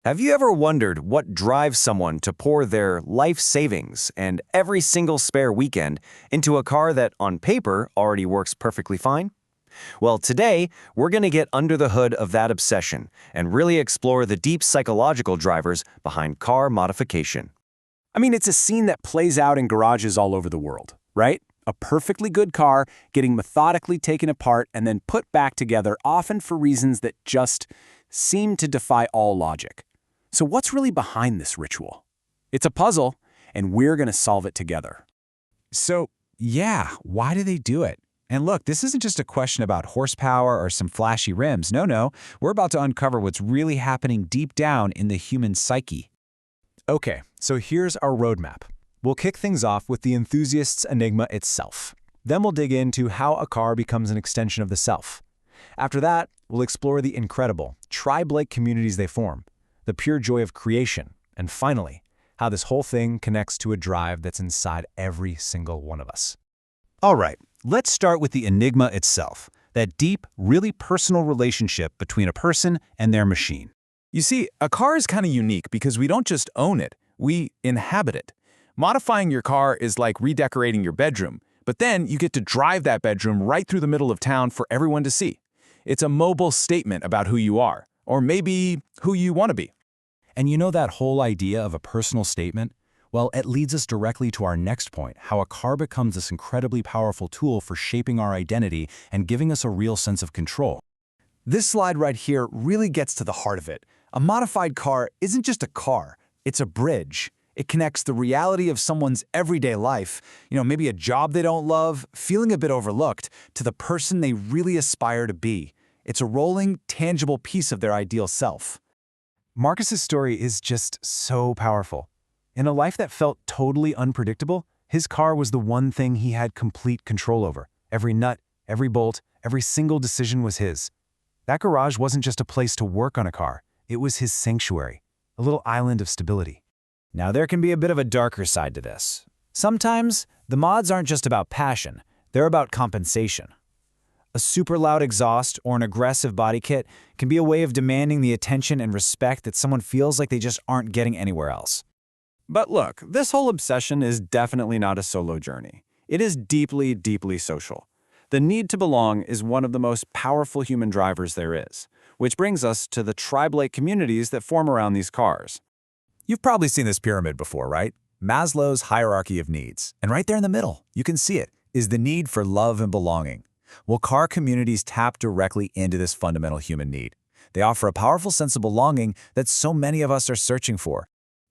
Have you ever wondered what drives someone to pour their life savings and every single spare weekend into a car that, on paper, already works perfectly fine? Well, today, we're going to get under the hood of that obsession and really explore the deep psychological drivers behind car modification. I mean, it's a scene that plays out in garages all over the world, right? A perfectly good car getting methodically taken apart and then put back together, often for reasons that just seem to defy all logic. So what's really behind this ritual? It's a puzzle, and we're going to solve it together. So, yeah, why do they do it? And look, this isn't just a question about horsepower or some flashy rims. No, we're about to uncover what's really happening deep down in the human psyche. Okay, so here's our roadmap. We'll kick things off with the enthusiast's enigma itself. Then we'll dig into how a car becomes an extension of the self. After that, we'll explore the incredible, tribe-like communities they form, the pure joy of creation, and finally, how this whole thing connects to a drive that's inside every single one of us. All right, let's start with the enigma itself, that deep, really personal relationship between a person and their machine. You see, a car is kind of unique because we don't just own it, we inhabit it. Modifying your car is like redecorating your bedroom, but then you get to drive that bedroom right through the middle of town for everyone to see. It's a mobile statement about who you are, or maybe who you want to be. And you know that whole idea of a personal statement? Well, it leads us directly to our next point, how a car becomes this incredibly powerful tool for shaping our identity and giving us a real sense of control. This slide right here really gets to the heart of it. A modified car isn't just a car, it's a bridge. It connects the reality of someone's everyday life, maybe a job they don't love, feeling a bit overlooked, to the person they really aspire to be. It's a rolling, tangible piece of their ideal self. Marcus's story is just so powerful. In a life that felt totally unpredictable, his car was the one thing he had complete control over. Every nut, every bolt, every single decision was his. That garage wasn't just a place to work on a car. It was his sanctuary, a little island of stability. Now, there can be a bit of a darker side to this. Sometimes, the mods aren't just about passion, they're about compensation. A super loud exhaust or an aggressive body kit can be a way of demanding the attention and respect that someone feels like they just aren't getting anywhere else. But look, this whole obsession is definitely not a solo journey. It is deeply, deeply social. The need to belong is one of the most powerful human drivers there is, which brings us to the tribe-like communities that form around these cars. You've probably seen this pyramid before, right? Maslow's hierarchy of needs. And right there in the middle, you can see it, is the need for love and belonging. Well, car communities tap directly into this fundamental human need. They offer a powerful sense of belonging that so many of us are searching for.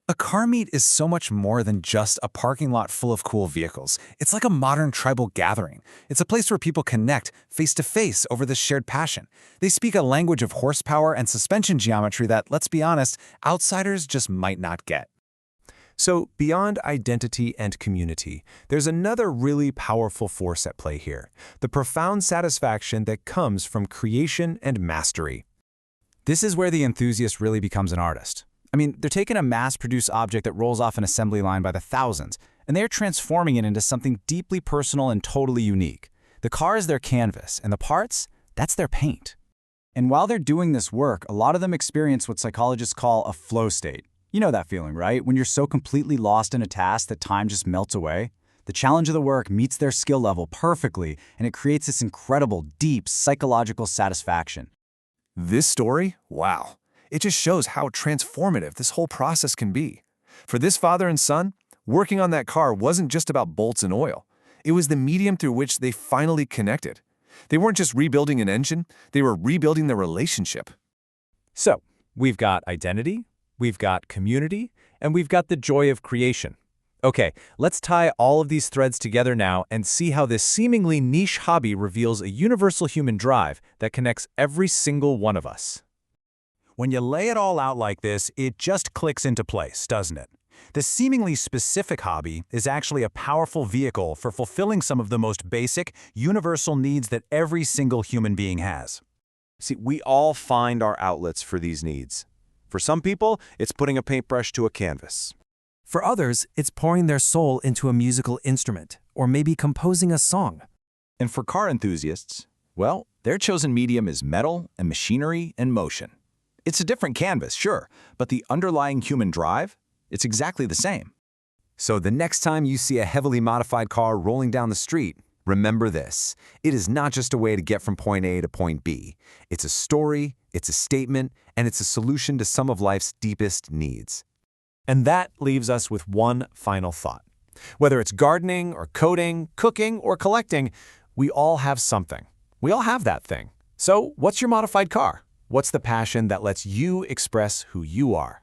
A car meet is so much more than just a parking lot full of cool vehicles. It's like a modern tribal gathering. It's a place where people connect face to face over this shared passion. They speak a language of horsepower and suspension geometry that, let's be honest, outsiders just might not get. So, beyond identity and community, there's another really powerful force at play here, the profound satisfaction that comes from creation and mastery. This is where the enthusiast really becomes an artist. I mean, they're taking a mass-produced object that rolls off an assembly line by the thousands, and they're transforming it into something deeply personal and totally unique. The car is their canvas, and the parts, that's their paint. And while they're doing this work, a lot of them experience what psychologists call a flow state. You know that feeling, right? When you're so completely lost in a task that time just melts away. The challenge of the work meets their skill level perfectly, and it creates this incredible, deep psychological satisfaction. This story? Wow. It just shows how transformative this whole process can be. For this father and son, working on that car wasn't just about bolts and oil. It was the medium through which they finally connected. They weren't just rebuilding an engine, they were rebuilding their relationship. So, we've got identity, we've got community, and we've got the joy of creation. Okay, let's tie all of these threads together now and see how this seemingly niche hobby reveals a universal human drive that connects every single one of us. When you lay it all out like this, it just clicks into place, doesn't it? The seemingly specific hobby is actually a powerful vehicle for fulfilling some of the most basic, universal needs that every single human being has. See, we all find our outlets for these needs. For some people, it's putting a paintbrush to a canvas. For others, it's pouring their soul into a musical instrument, or maybe composing a song. And for car enthusiasts, well, their chosen medium is metal and machinery and motion. It's a different canvas, sure, but the underlying human drive, it's exactly the same. So the next time you see a heavily modified car rolling down the street, remember this. It is not just a way to get from point A to point B. It's a story, it's a statement, and it's a solution to some of life's deepest needs. And that leaves us with one final thought. Whether it's gardening or coding, cooking or collecting, we all have something. We all have that thing. So what's your modified car? What's the passion that lets you express who you are?